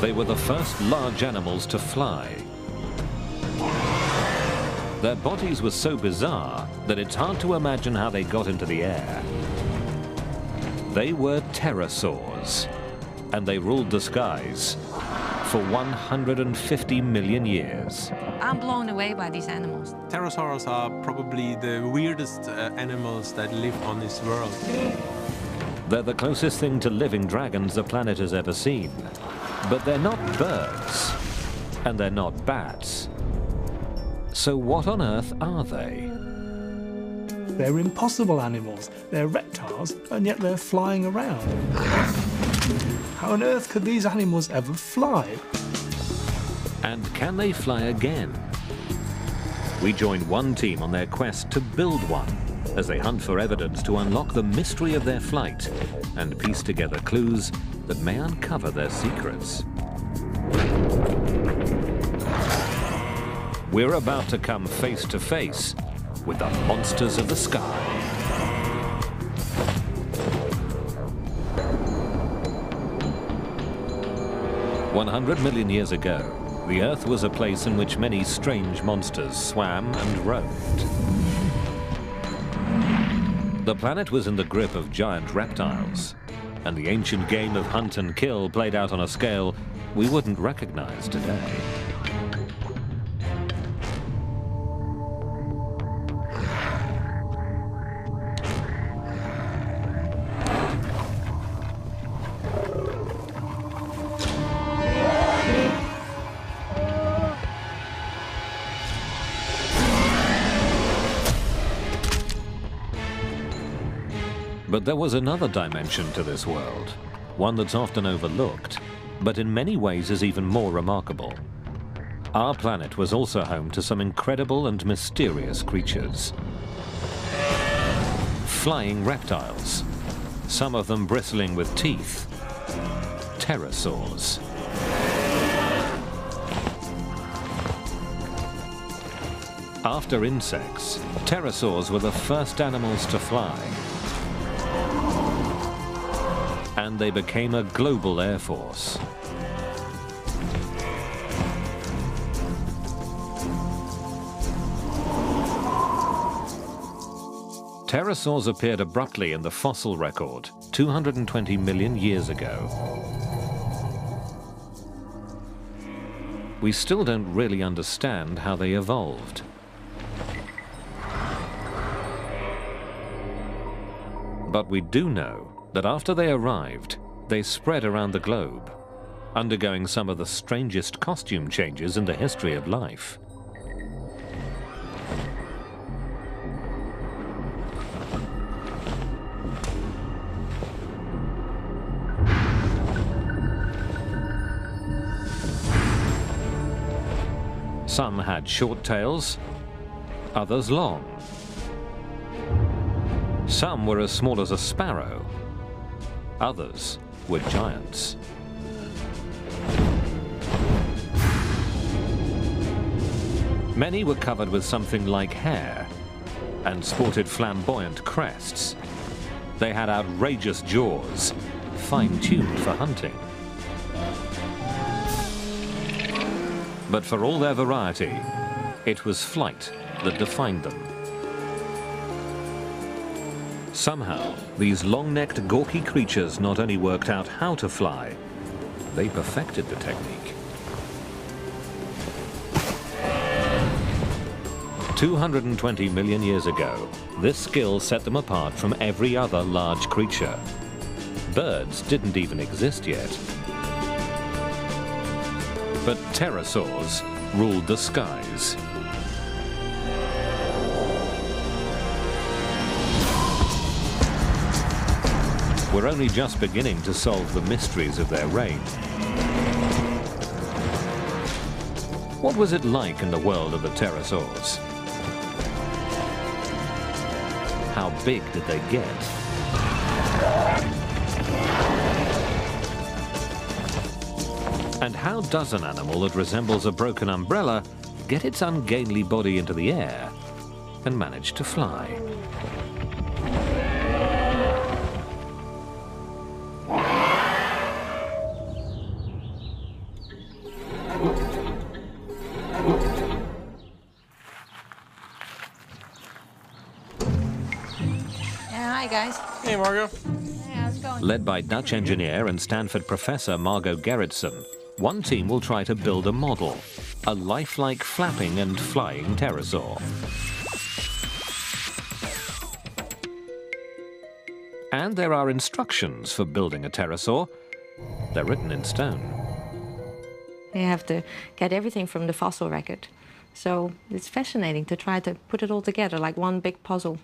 They were the first large animals to fly. Their bodies were so bizarre that it's hard to imagine how they got into the air. They were pterosaurs, and they ruled the skies for 150 million years. I'm blown away by these animals. Pterosaurs are probably the weirdest animals that live on this world. They're the closest thing to living dragons the planet has ever seen. But they're not birds, and they're not bats. So what on earth are they? They're impossible animals. They're reptiles, and yet they're flying around. How on earth could these animals ever fly? And can they fly again? We joined one team on their quest to build one, as they hunt for evidence to unlock the mystery of their flight and piece together clues that may uncover their secrets. We're about to come face to face with the monsters of the sky. "100 million years ago, the Earth was a place in which many strange monsters swam and roamed. The planet was in the grip of giant reptiles, and the ancient game of hunt and kill played out on a scale we wouldn't recognize today. But there was another dimension to this world, one that's often overlooked, but in many ways is even more remarkable. Our planet was also home to some incredible and mysterious creatures. Flying reptiles, some of them bristling with teeth. Pterosaurs. After insects, pterosaurs were the first animals to fly. And they became a global air force. Pterosaurs appeared abruptly in the fossil record 220 million years ago. We still don't really understand how they evolved. But we do know that after they arrived, they spread around the globe, undergoing some of the strangest costume changes in the history of life. Some had short tails, others long. Some were as small as a sparrow. Others were giants. Many were covered with something like hair and sported flamboyant crests. They had outrageous jaws, fine-tuned for hunting. But for all their variety, it was flight that defined them. Somehow, these long-necked, gawky creatures not only worked out how to fly, they perfected the technique. 220 million years ago, this skill set them apart from every other large creature. Birds didn't even exist yet. But pterosaurs ruled the skies. We're only just beginning to solve the mysteries of their reign. What was it like in the world of the pterosaurs? How big did they get? And how does an animal that resembles a broken umbrella get its ungainly body into the air and manage to fly? Hi, guys. Hey, Margot. Hey, how's it going? Led by Dutch engineer and Stanford professor Margot Gerritsen, one team will try to build a model, a lifelike flapping and flying pterosaur. And there are instructions for building a pterosaur. They're written in stone. You have to get everything from the fossil record. So it's fascinating to try to put it all together like one big puzzle.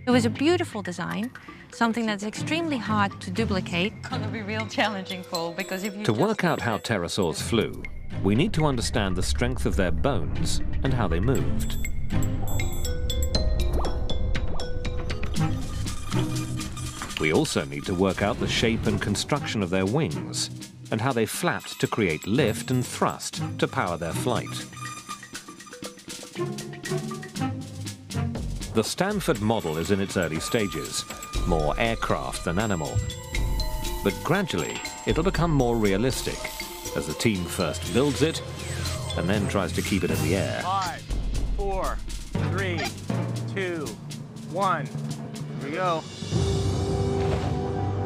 It was a beautiful design, something that's extremely hard to duplicate. Gonna be real challenging, Paul, because if you To work out how pterosaurs flew, we need to understand the strength of their bones and how they moved. We also need to work out the shape and construction of their wings and how they flapped to create lift and thrust to power their flight. The Stanford model is in its early stages, more aircraft than animal. But gradually, it'll become more realistic as the team first builds it and then tries to keep it in the air. 5, 4, 3, 2, 1. Here we go.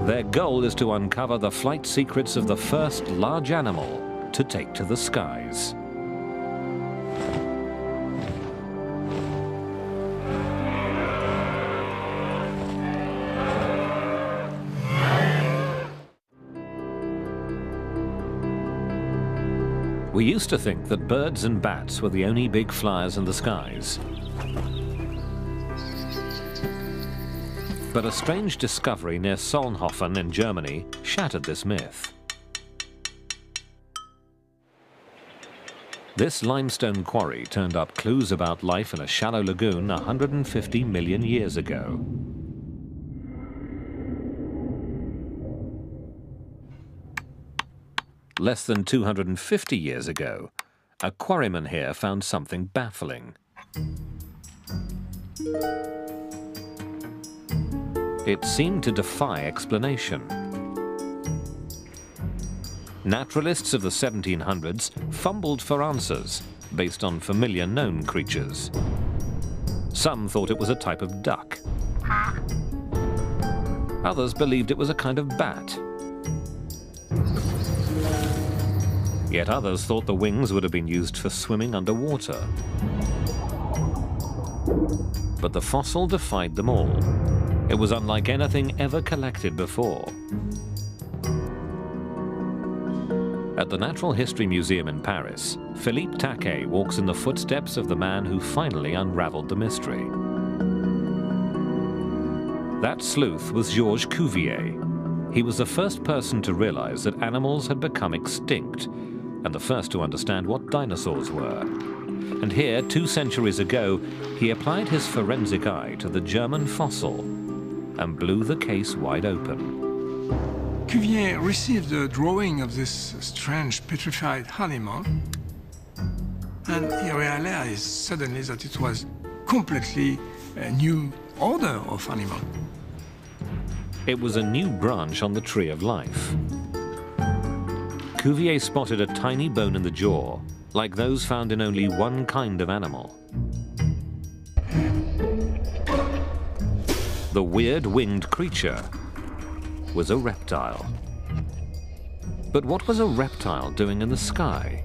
Their goal is to uncover the flight secrets of the first large animal to take to the skies. We used to think that birds and bats were the only big flyers in the skies. But a strange discovery near Solnhofen in Germany shattered this myth. This limestone quarry turned up clues about life in a shallow lagoon 150 million years ago. Less than 250 years ago, a quarryman here found something baffling. It seemed to defy explanation. Naturalists of the 1700s fumbled for answers based on familiar known creatures. Some thought it was a type of duck. Others believed it was a kind of bat. Yet others thought the wings would have been used for swimming underwater. But the fossil defied them all. It was unlike anything ever collected before. At the Natural History Museum in Paris, Philippe Taquet walks in the footsteps of the man who finally unraveled the mystery. That sleuth was Georges Cuvier. He was the first person to realize that animals had become extinct, and the first to understand what dinosaurs were. And here, 2 centuries ago, he applied his forensic eye to the German fossil and blew the case wide open. Cuvier received a drawing of this strange petrified animal, and he realized suddenly that it was completely a new order of animal. It was a new branch on the tree of life. Cuvier spotted a tiny bone in the jaw, like those found in only one kind of animal. The weird winged creature was a reptile. But what was a reptile doing in the sky?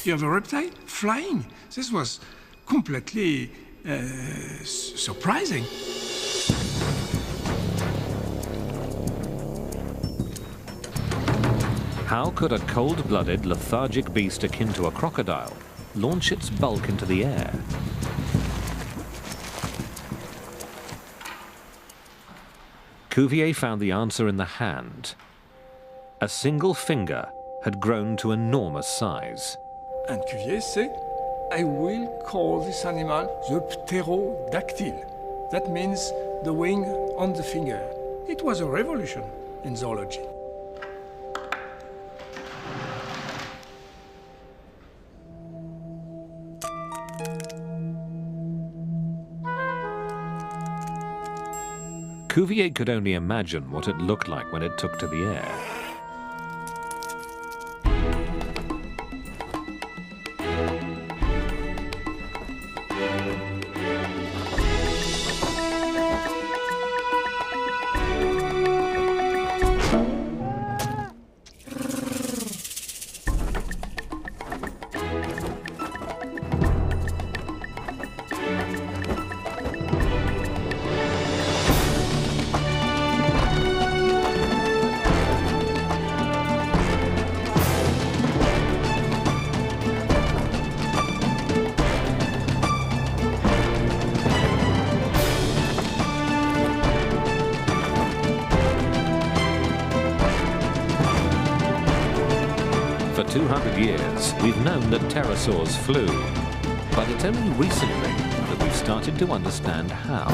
You have a reptile flying. This was completely surprising. How could a cold-blooded, lethargic beast akin to a crocodile launch its bulk into the air? Cuvier found the answer in the hand. A single finger had grown to enormous size. And Cuvier said, I will call this animal the pterodactyl. That means the wing on the finger. It was a revolution in zoology. Cuvier could only imagine what it looked like when it took to the air. For 200 years, we've known that pterosaurs flew, but it's only recently that we've started to understand how.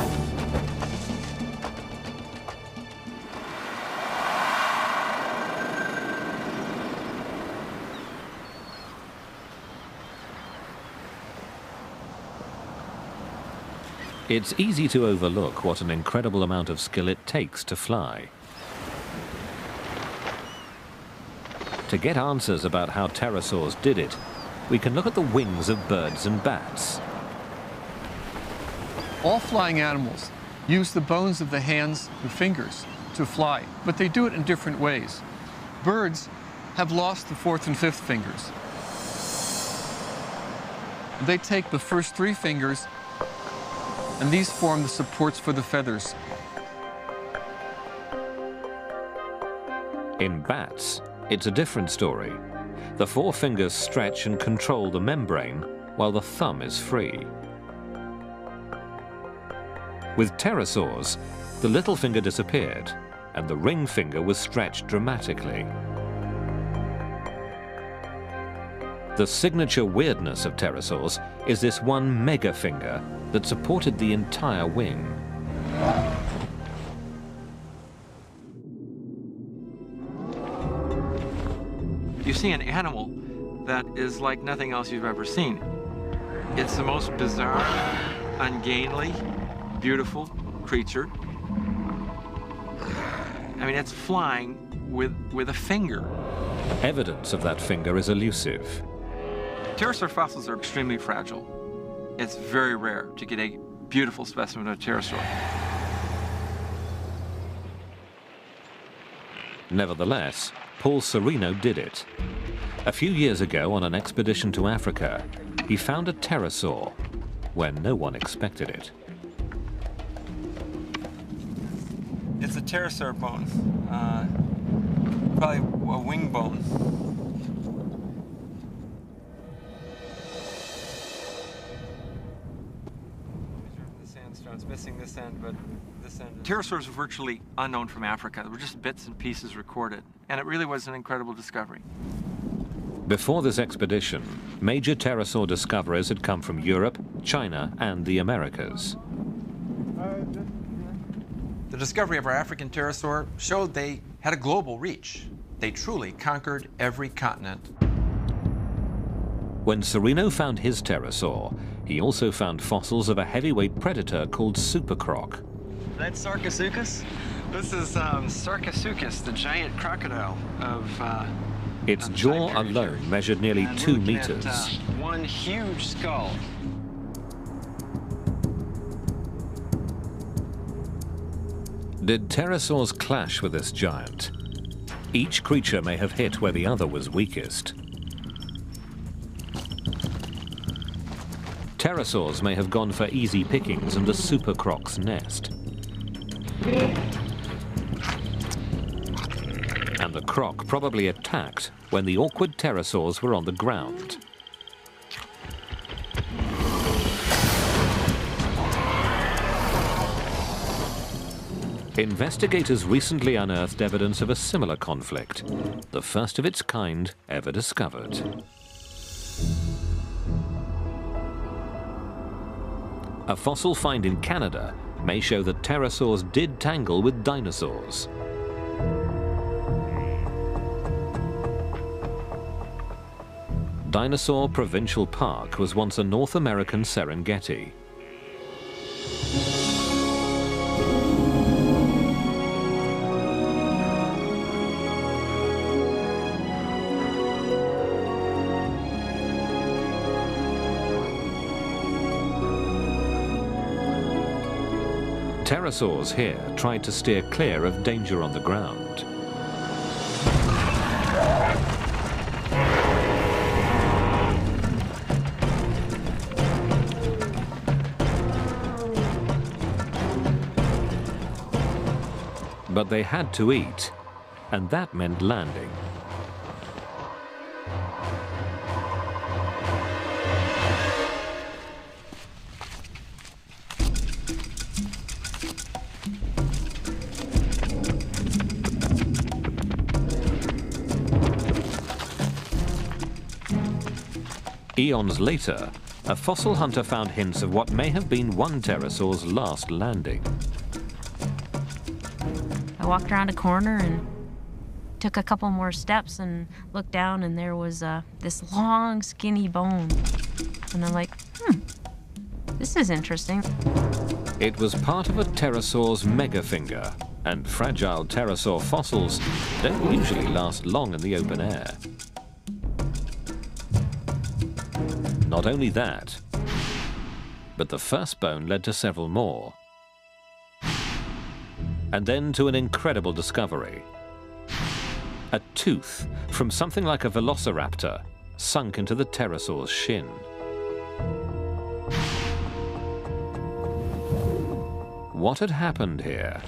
It's easy to overlook what an incredible amount of skill it takes to fly. To get answers about how pterosaurs did it, we can look at the wings of birds and bats. All flying animals use the bones of the hands and fingers to fly, but they do it in different ways. Birds have lost the fourth and fifth fingers. They take the first three fingers, and these form the supports for the feathers. In bats, it's a different story. The four fingers stretch and control the membrane, while the thumb is free. With pterosaurs, the little finger disappeared, and the ring finger was stretched dramatically. The signature weirdness of pterosaurs is this one mega finger that supported the entire wing. You see an animal that is like nothing else you've ever seen. It's the most bizarre, ungainly, beautiful creature. I mean, it's flying with a finger. Evidence of that finger is elusive. Pterosaur fossils are extremely fragile. It's very rare to get a beautiful specimen of a pterosaur. Nevertheless, Paul Serino did it. A few years ago, on an expedition to Africa, he found a pterosaur where no one expected it. It's a pterosaur bone, probably a wing bone. The sandstone's missing this end, but this end. Pterosaurs are virtually unknown from Africa. There were just bits and pieces recorded, and it really was an incredible discovery. Before this expedition, major pterosaur discoveries had come from Europe, China, and the Americas. The discovery of our African pterosaur showed they had a global reach. They truly conquered every continent. When Serino found his pterosaur, he also found fossils of a heavyweight predator called supercroc. That's Sarcosuchus? This is Sarcosuchus, the giant crocodile of its jaw alone measured nearly 2 meters. One huge skull. Did pterosaurs clash with this giant? Each creature may have hit where the other was weakest. Pterosaurs may have gone for easy pickings and the supercroc's nest. And the croc probably attacked when the awkward pterosaurs were on the ground. Investigators recently unearthed evidence of a similar conflict, the first of its kind ever discovered. A fossil find in Canada may show that pterosaurs did tangle with dinosaurs. Dinosaur Provincial Park was once a North American Serengeti. Pterosaurs here tried to steer clear of danger on the ground. But they had to eat, and that meant landing. Eons later, a fossil hunter found hints of what may have been one pterosaur's last landing. I walked around a corner and took a couple more steps and looked down, and there was this long, skinny bone. And I'm like, this is interesting. It was part of a pterosaur's megafinger, and fragile pterosaur fossils don't usually last long in the open air. Not only that, but the first bone led to several more. And then to an incredible discovery. A tooth from something like a velociraptor sunk into the pterosaur's shin. What had happened here?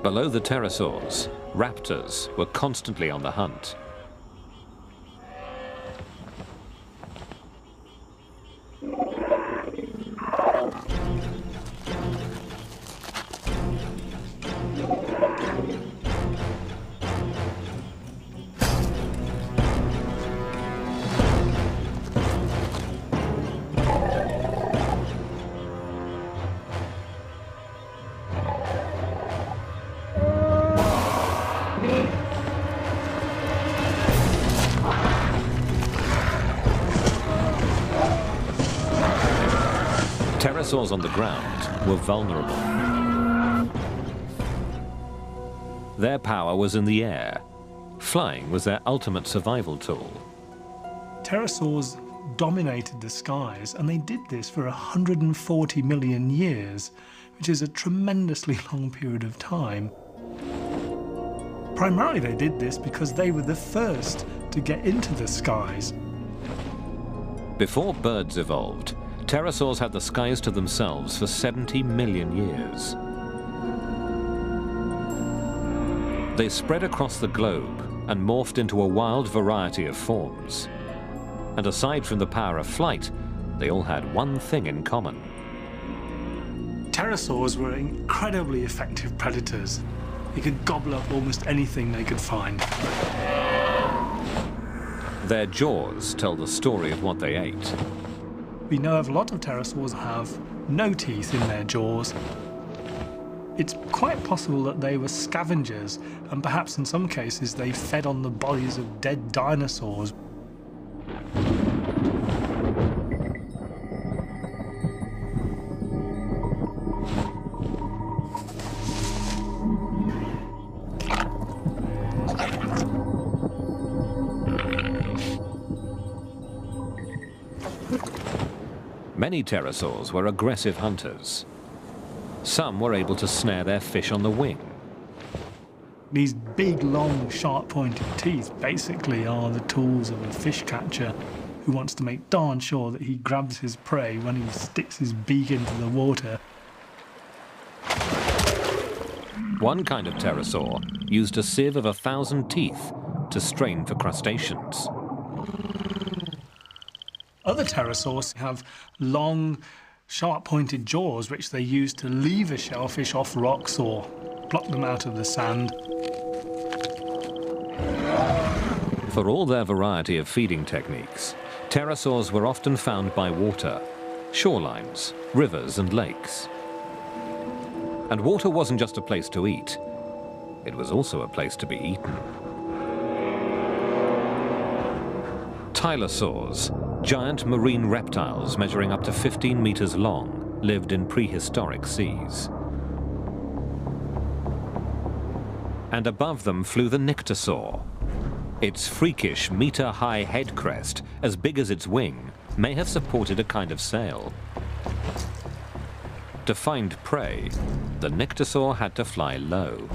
Below the pterosaurs, raptors were constantly on the hunt. Pterosaurs on the ground were vulnerable. Their power was in the air. Flying was their ultimate survival tool. Pterosaurs dominated the skies, and they did this for 140 million years, which is a tremendously long period of time. Primarily they did this because they were the first to get into the skies. Before birds evolved, pterosaurs had the skies to themselves for 70 million years. They spread across the globe and morphed into a wild variety of forms. And aside from the power of flight, they all had one thing in common. Pterosaurs were incredibly effective predators. They could gobble up almost anything they could find. Their jaws tell the story of what they ate. We know of a lot of pterosaurs have no teeth in their jaws. It's quite possible that they were scavengers, and perhaps in some cases they fed on the bodies of dead dinosaurs. Many pterosaurs were aggressive hunters. Some were able to snare their fish on the wing. These big, long, sharp-pointed teeth basically are the tools of a fish catcher who wants to make darn sure that he grabs his prey when he sticks his beak into the water. One kind of pterosaur used a sieve of 1,000 teeth to strain for crustaceans. Other pterosaurs have long, sharp-pointed jaws which they use to lever shellfish off rocks or block them out of the sand. For all their variety of feeding techniques, pterosaurs were often found by water, shorelines, rivers and lakes. And water wasn't just a place to eat, it was also a place to be eaten. Tylosaurs, giant marine reptiles measuring up to 15 meters long, lived in prehistoric seas. And above them flew the nyctosaur. Its freakish meter-high head crest, as big as its wing, may have supported a kind of sail. To find prey, the nyctosaur had to fly low.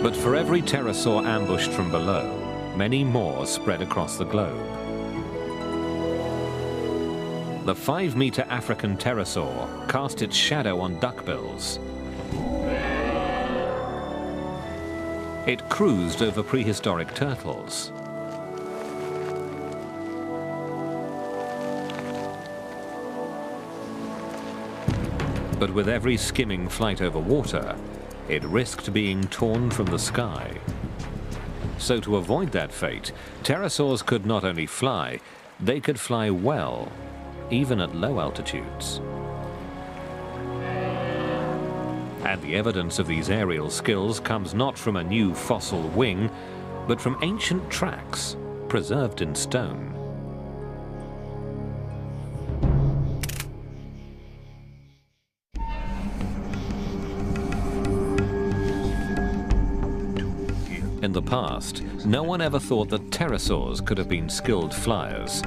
But for every pterosaur ambushed from below, many more spread across the globe. The 5-meter African pterosaur cast its shadow on duckbills. It cruised over prehistoric turtles. But with every skimming flight over water, it risked being torn from the sky. So to avoid that fate, pterosaurs could not only fly, they could fly well, even at low altitudes. And the evidence of these aerial skills comes not from a new fossil wing, but from ancient tracks preserved in stone. In the past, no one ever thought that pterosaurs could have been skilled flyers.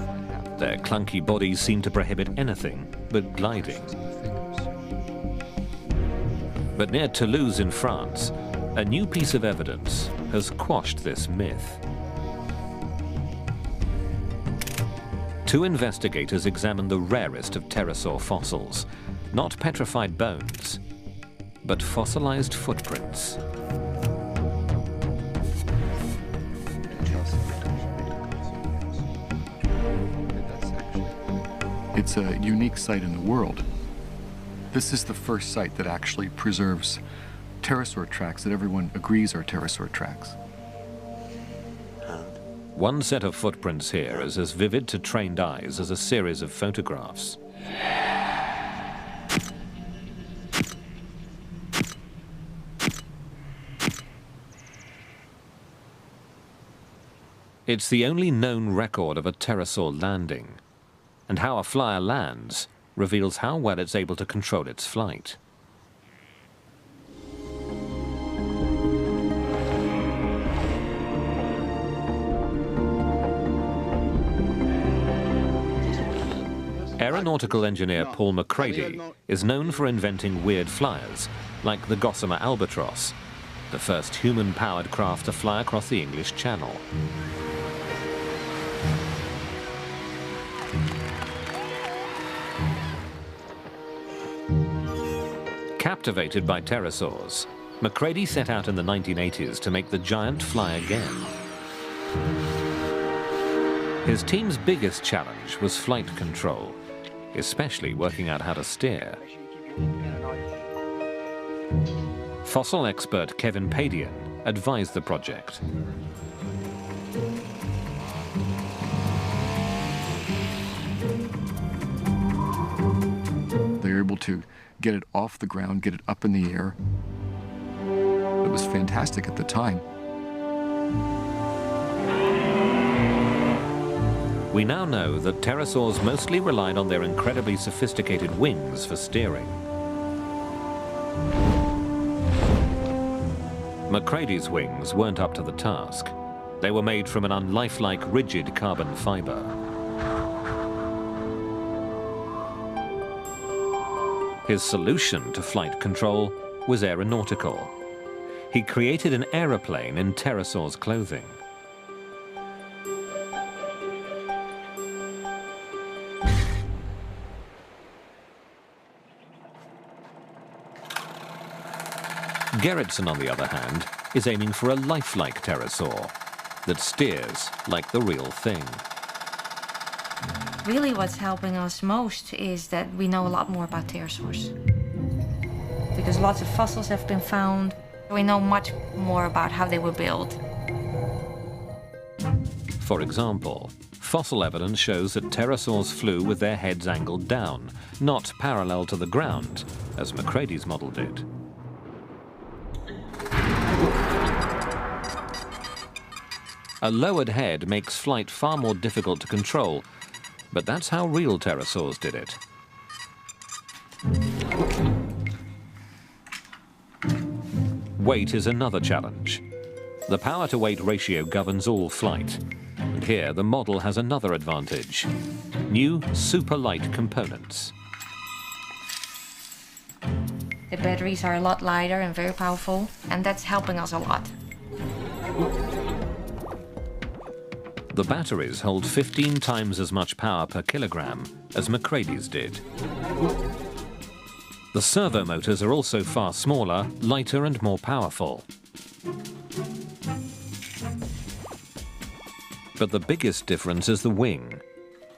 Their clunky bodies seemed to prohibit anything but gliding. But near Toulouse in France, a new piece of evidence has quashed this myth. Two investigators examined the rarest of pterosaur fossils, not petrified bones, but fossilized footprints. It's a unique site in the world. This is the first site that actually preserves pterosaur tracks that everyone agrees are pterosaur tracks. One set of footprints here is as vivid to trained eyes as a series of photographs. It's the only known record of a pterosaur landing, and how a flyer lands reveals how well it's able to control its flight. Aeronautical engineer Paul McCready is known for inventing weird flyers, like the Gossamer Albatross, the first human-powered craft to fly across the English Channel. Captivated by pterosaurs, McCready set out in the 1980s to make the giant fly again. His team's biggest challenge was flight control, especially working out how to steer. Fossil expert Kevin Padian advised the project. They were able to get it off the ground, get it up in the air. It was fantastic at the time. We now know that pterosaurs mostly relied on their incredibly sophisticated wings for steering. McCready's wings weren't up to the task. They were made from an unlifelike, rigid carbon fiber. His solution to flight control was aeronautical. He created an aeroplane in pterosaur's clothing. Gerritsen, on the other hand, is aiming for a lifelike pterosaur that steers like the real thing. Really what's helping us most is that we know a lot more about pterosaurs. Because lots of fossils have been found. We know much more about how they were built. For example, fossil evidence shows that pterosaurs flew with their heads angled down, not parallel to the ground, as McCready's model did. A lowered head makes flight far more difficult to control, but that's how real pterosaurs did it. Weight is another challenge. The power-to-weight ratio governs all flight. And here, the model has another advantage. New super-light components. The batteries are a lot lighter and very powerful, and that's helping us a lot. The batteries hold 15 times as much power per kilogram as Macready's did. The servo motors are also far smaller, lighter and more powerful. But the biggest difference is the wing.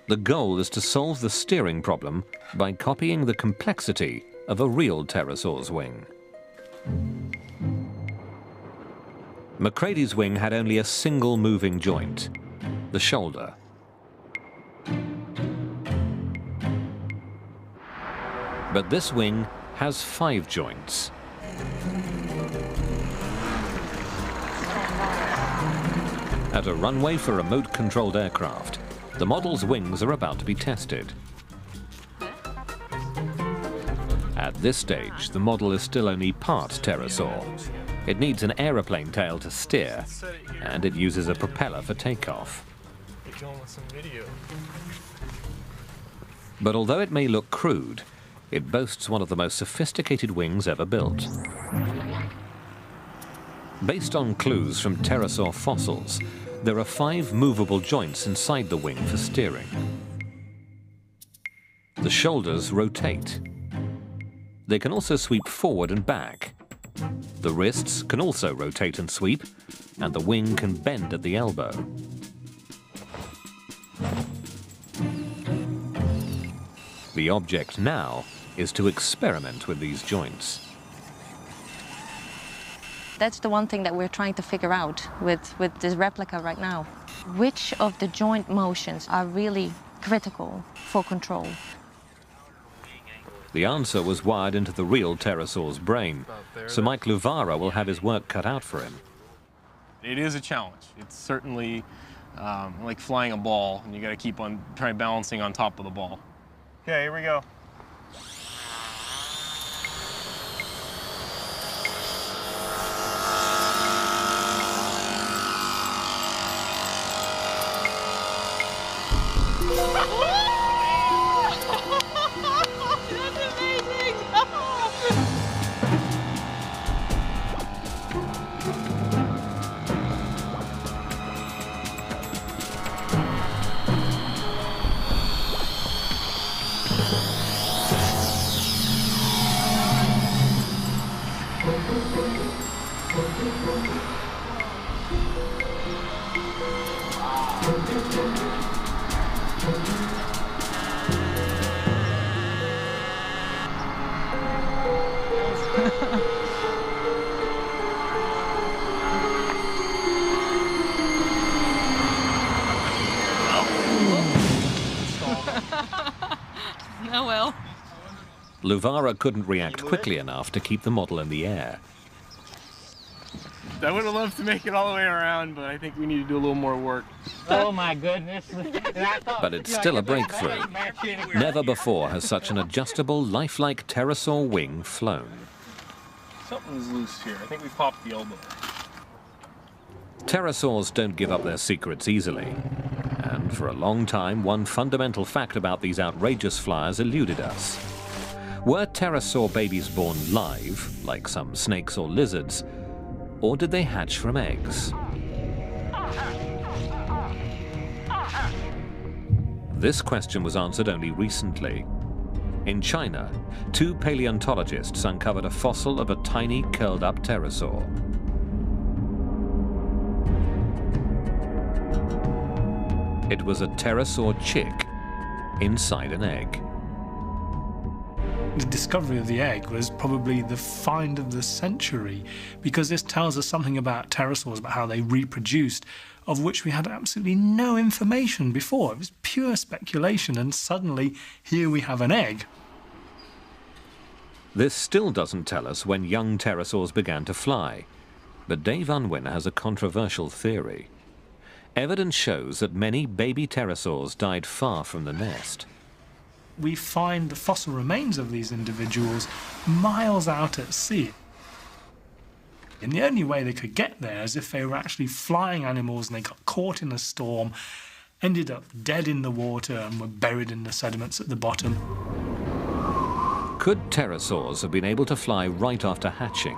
The goal is to solve the steering problem by copying the complexity of a real pterosaur's wing. Macready's wing had only a single moving joint, the shoulder. But this wing has 5 joints. At a runway for remote-controlled aircraft, the model's wings are about to be tested. At this stage, the model is still only part pterosaur. It needs an aeroplane tail to steer, and it uses a propeller for takeoff. But although it may look crude, it boasts one of the most sophisticated wings ever built. Based on clues from pterosaur fossils, there are 5 movable joints inside the wing for steering. The shoulders rotate. They can also sweep forward and back. The wrists can also rotate and sweep, and the wing can bend at the elbow. The object now is to experiment with these joints. That's the one thing that we're trying to figure out with this replica right now. Which of the joint motions are really critical for control? The answer was wired into the real pterosaur's brain, so Mike Luvara will have his work cut out for him. It is a challenge. It's certainly like flying a ball, and you got to keep on balancing on top of the ball. Okay, here we go. Oh well. Luvara couldn't react quickly enough to keep the model in the air. I would have loved to make it all the way around, but I think we need to do a little more work. Oh my goodness. But it's still a breakthrough. Never before has such an adjustable, lifelike pterosaur wing flown. Something's loose here. I think we popped the elbow. Pterosaurs don't give up their secrets easily. And for a long time, one fundamental fact about these outrageous flyers eluded us. Were pterosaur babies born live, like some snakes or lizards, or did they hatch from eggs? This question was answered only recently. In China, 2 paleontologists uncovered a fossil of a tiny curled-up pterosaur. It was a pterosaur chick inside an egg. The discovery of the egg was probably the find of the century, because this tells us something about pterosaurs, about how they reproduced, of which we had absolutely no information before. It was pure speculation, and suddenly here we have an egg. This still doesn't tell us when young pterosaurs began to fly, but Dave Unwin has a controversial theory. Evidence shows that many baby pterosaurs died far from the nest. We find the fossil remains of these individuals miles out at sea. And the only way they could get there is if they were actually flying animals and they got caught in a storm, ended up dead in the water and were buried in the sediments at the bottom. Could pterosaurs have been able to fly right after hatching?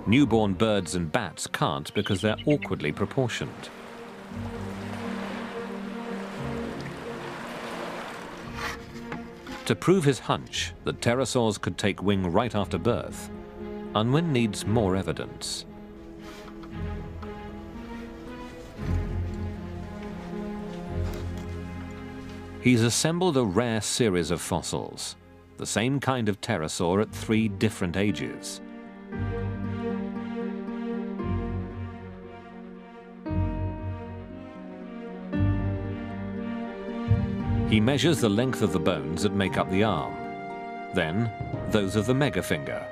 Newborn birds and bats can't because they're awkwardly proportioned. to prove his hunch that pterosaurs could take wing right after birth, Unwin needs more evidence. He's assembled a rare series of fossils, the same kind of pterosaur at 3 different ages. He measures the length of the bones that make up the arm, then those of the megafinger.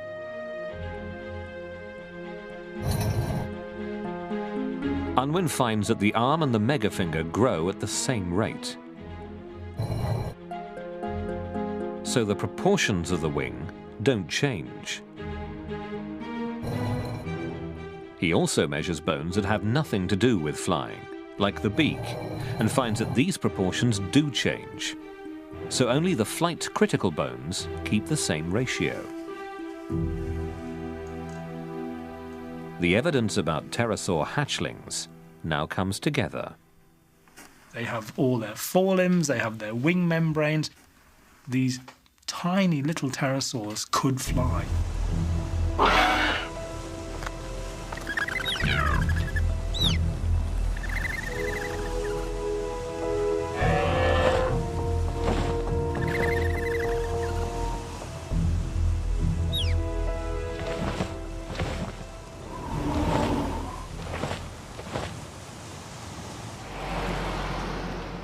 Unwin finds that the arm and the megafinger grow at the same rate. So the proportions of the wing don't change. He also measures bones that have nothing to do with flying, like the beak, and finds that these proportions do change. So only the flight-critical bones keep the same ratio. The evidence about pterosaur hatchlings now comes together. They have all their forelimbs, they have their wing membranes. These tiny little pterosaurs could fly.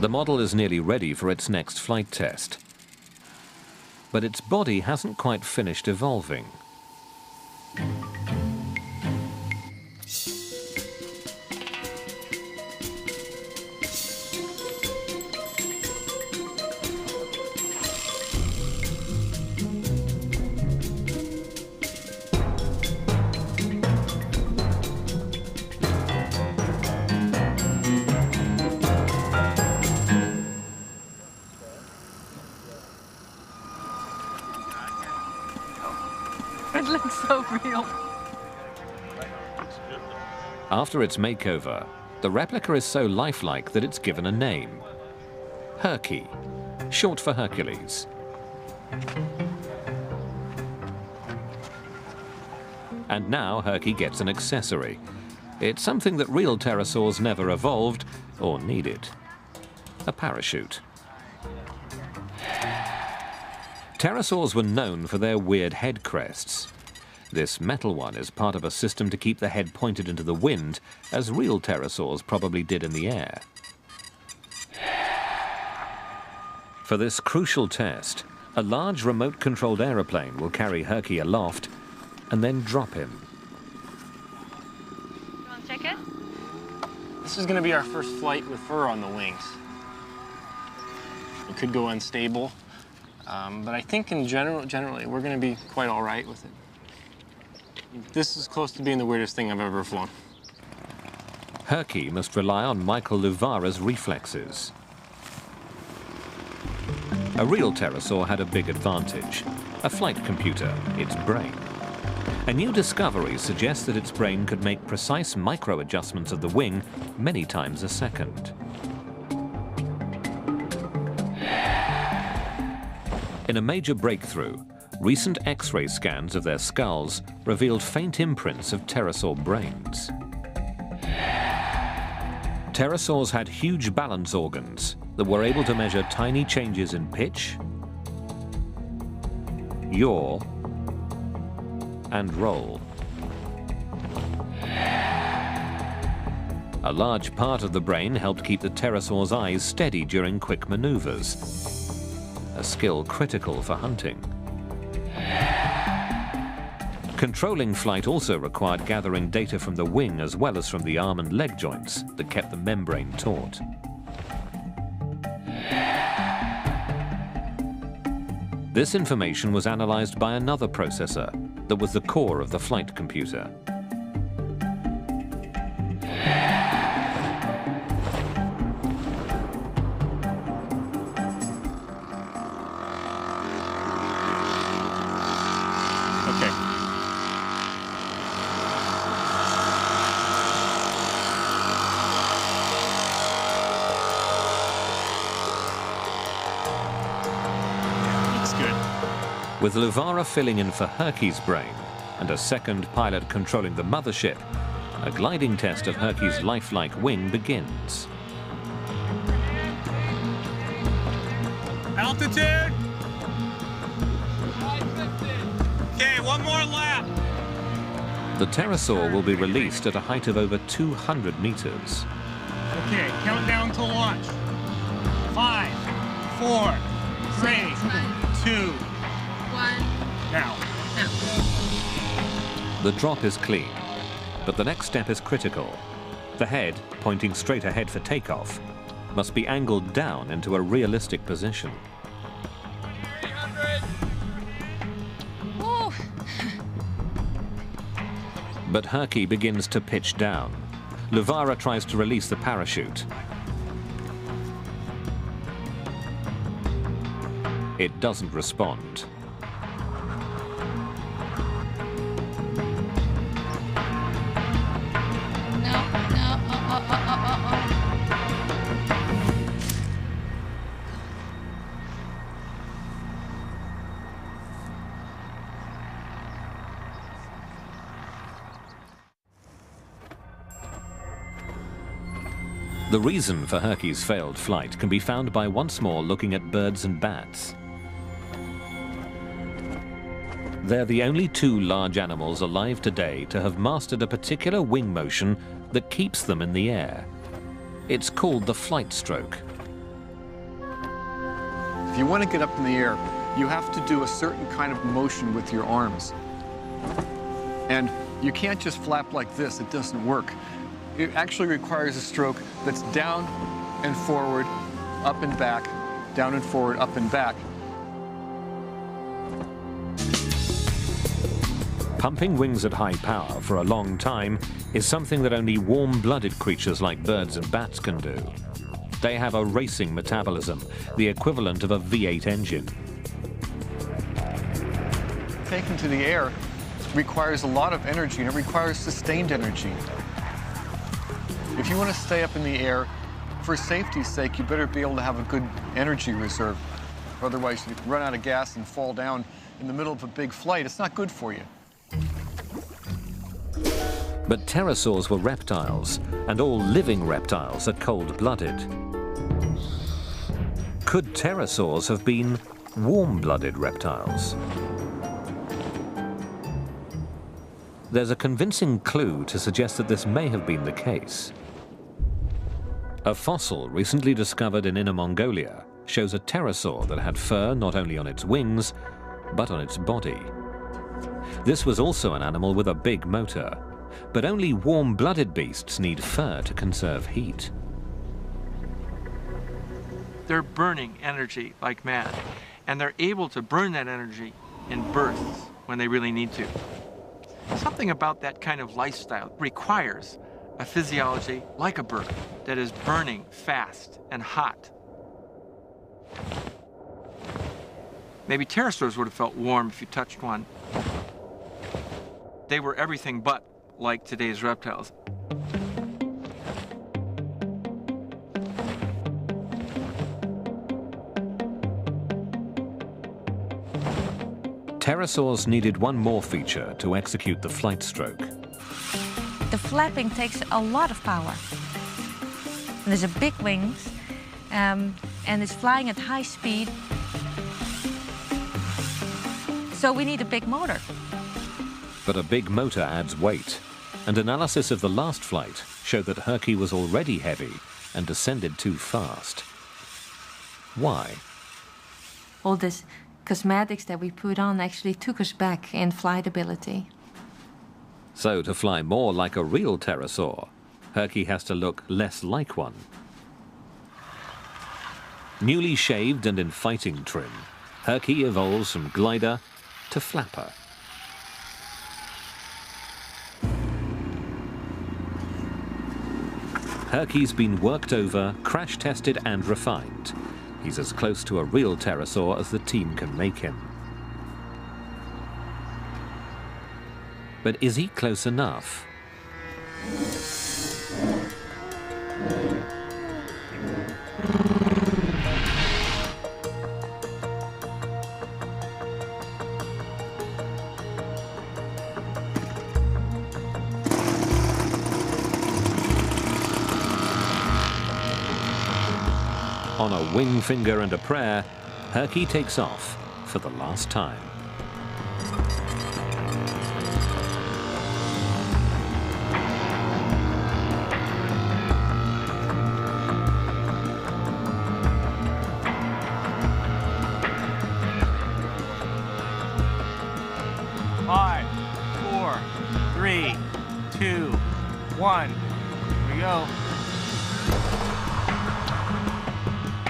The model is nearly ready for its next flight test. But its body hasn't quite finished evolving. It looks so real. After its makeover, the replica is so lifelike that it's given a name. Herky, short for Hercules. And now Herky gets an accessory. It's something that real pterosaurs never evolved or needed. A parachute. Pterosaurs were known for their weird head crests. This metal one is part of a system to keep the head pointed into the wind, as real pterosaurs probably did in the air. For this crucial test, a large remote-controlled aeroplane will carry Herky aloft and then drop him. You want to check it? This is going to be our first flight with fur on the wings. It could go unstable, but I think in generally we're going to be quite all right with it. This is close to being the weirdest thing I've ever flown. Herky must rely on Michael Luvara's reflexes. A real pterosaur had a big advantage, a flight computer, its brain. A new discovery suggests that its brain could make precise micro-adjustments of the wing many times a second. In a major breakthrough, recent X-ray scans of their skulls revealed faint imprints of pterosaur brains. Pterosaurs had huge balance organs that were able to measure tiny changes in pitch, yaw, and roll. A large part of the brain helped keep the pterosaur's eyes steady during quick maneuvers, a skill critical for hunting. Controlling flight also required gathering data from the wing as well as from the arm and leg joints that kept the membrane taut. This information was analyzed by another processor that was the core of the flight computer. With Luvara filling in for Herky's brain and a second pilot controlling the mothership, a gliding test of Herky's lifelike wing begins. Altitude. Okay, one more lap. The pterosaur will be released at a height of over 200 meters. Okay, countdown to launch. 5, 4, 3, 2, 1. now. The drop is clean, but the next step is critical. The head, pointing straight ahead for takeoff, must be angled down into a realistic position. 300. Woo. But Herky begins to pitch down. Luvara tries to release the parachute. It doesn't respond. The reason for Herky's failed flight can be found by once more looking at birds and bats. They're the only two large animals alive today to have mastered a particular wing motion that keeps them in the air. It's called the flight stroke. If you want to get up in the air, you have to do a certain kind of motion with your arms. And you can't just flap like this, it doesn't work. It actually requires a stroke that's down and forward, up and back, down and forward, up and back. Pumping wings at high power for a long time is something that only warm-blooded creatures like birds and bats can do. They have a racing metabolism, the equivalent of a V8 engine. Taken to the air requires a lot of energy, and it requires sustained energy. If you want to stay up in the air, for safety's sake, you better be able to have a good energy reserve. Otherwise, you run out of gas and fall down in the middle of a big flight. It's not good for you. But pterosaurs were reptiles, and all living reptiles are cold-blooded. Could pterosaurs have been warm-blooded reptiles? There's a convincing clue to suggest that this may have been the case. A fossil recently discovered in Inner Mongolia shows a pterosaur that had fur not only on its wings, but on its body. This was also an animal with a big motor, but only warm-blooded beasts need fur to conserve heat. They're burning energy like mad, and they're able to burn that energy in bursts when they really need to. Something about that kind of lifestyle requires a physiology like a bird that is burning fast and hot. Maybe pterosaurs would have felt warm if you touched one. They were everything but like today's reptiles. Pterosaurs needed one more feature to execute the flight stroke. The flapping takes a lot of power. There's a big wings, and it's flying at high speed. So we need a big motor. But a big motor adds weight, and analysis of the last flight showed that Herky was already heavy and descended too fast. Why? All this cosmetics that we put on actually took us back in flight ability. So to fly more like a real pterosaur, Herky has to look less like one. Newly shaved and in fighting trim, Herky evolves from glider to flapper. Herky's been worked over, crash-tested and refined. He's as close to a real pterosaur as the team can make him. But is he close enough? On a wing finger and a prayer, Herky takes off for the last time. Five, 4, 3, 2, 1. Here we go.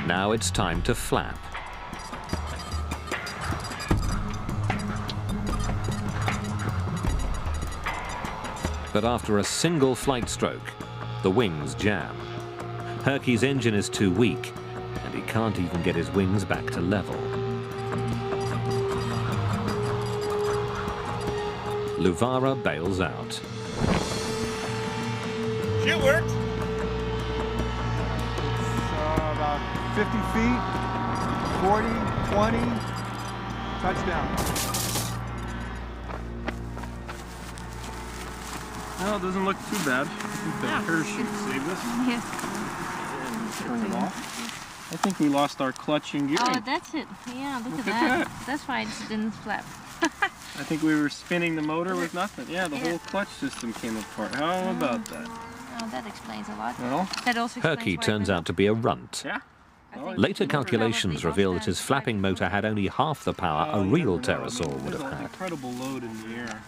Now it's time to flap. But after a single flight stroke, the wings jam. Herky's engine is too weak, and he can't even get his wings back to level. Luvara bails out. It worked. It's about 50 feet, 40, 20, touchdown. Well, it doesn't look too bad. I think the parachute saved us. Yeah. I think we lost our clutch and gearing. Oh, that's it. Yeah, look at that. That's why it didn't flap. I think we were spinning the motor with nothing. Yeah, the whole clutch system came apart. How about that? Oh, that explains a lot. Well, that also Herky turns out to be a runt. Yeah. Later calculations reveal that his flapping motor had only half the power a real pterosaur would have There's an had. incredible load in the air.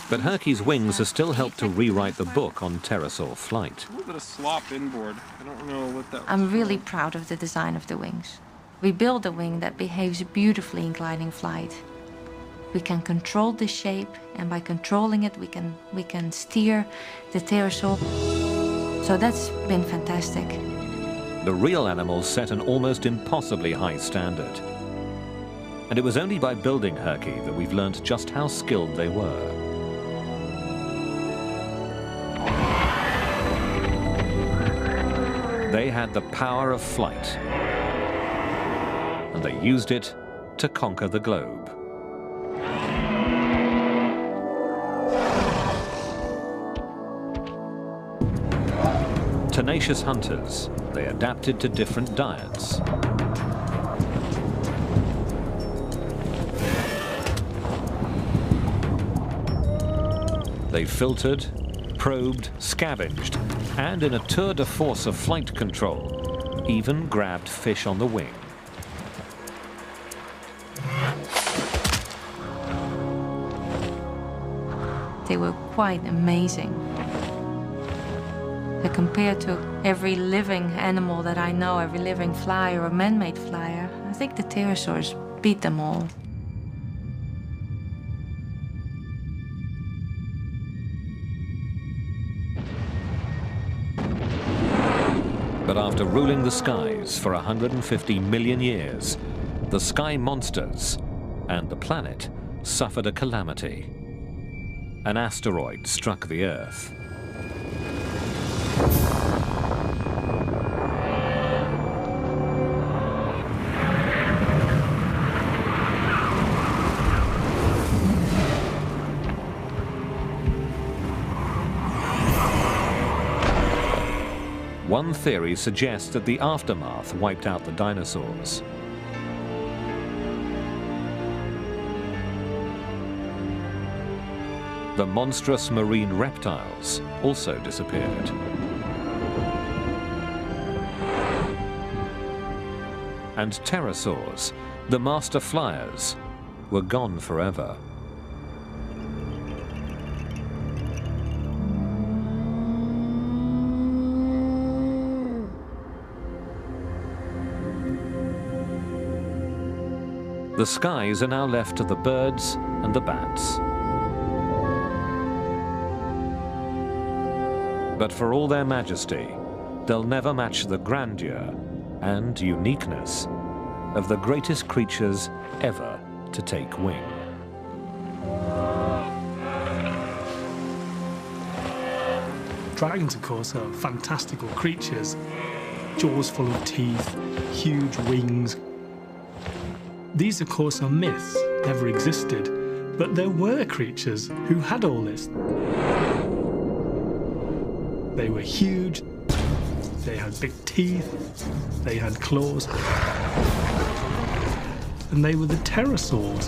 But Herky's wings have still helped to rewrite the book on pterosaur flight. A little bit of slop inboard. I don't know what that was. I'm really proud of the design of the wings. We built a wing that behaves beautifully in gliding flight. We can control the shape, and by controlling it, we can steer the pterosaur. So that's been fantastic. The real animals set an almost impossibly high standard. And it was only by building Herky that we've learned just how skilled they were. They had the power of flight, and they used it to conquer the globe. Tenacious hunters, they adapted to different diets. They filtered, probed, scavenged, and in a tour de force of flight control, even grabbed fish on the wing. They were quite amazing. Compared to every living animal that I know, every living flyer or man-made flyer, I think the pterosaurs beat them all. But after ruling the skies for 150 million years, the Sky Monsters and the planet suffered a calamity. An asteroid struck the Earth. One theory suggests that the aftermath wiped out the dinosaurs. The monstrous marine reptiles also disappeared. And pterosaurs, the master flyers, were gone forever. The skies are now left to the birds and the bats. But for all their majesty, they'll never match the grandeur and uniqueness of the greatest creatures ever to take wing. Dragons, of course, are fantastical creatures. Jaws full of teeth, huge wings. These, of course, are myths, never existed, but there were creatures who had all this. They were huge, They had big teeth, they had claws, and they were the pterosaurs.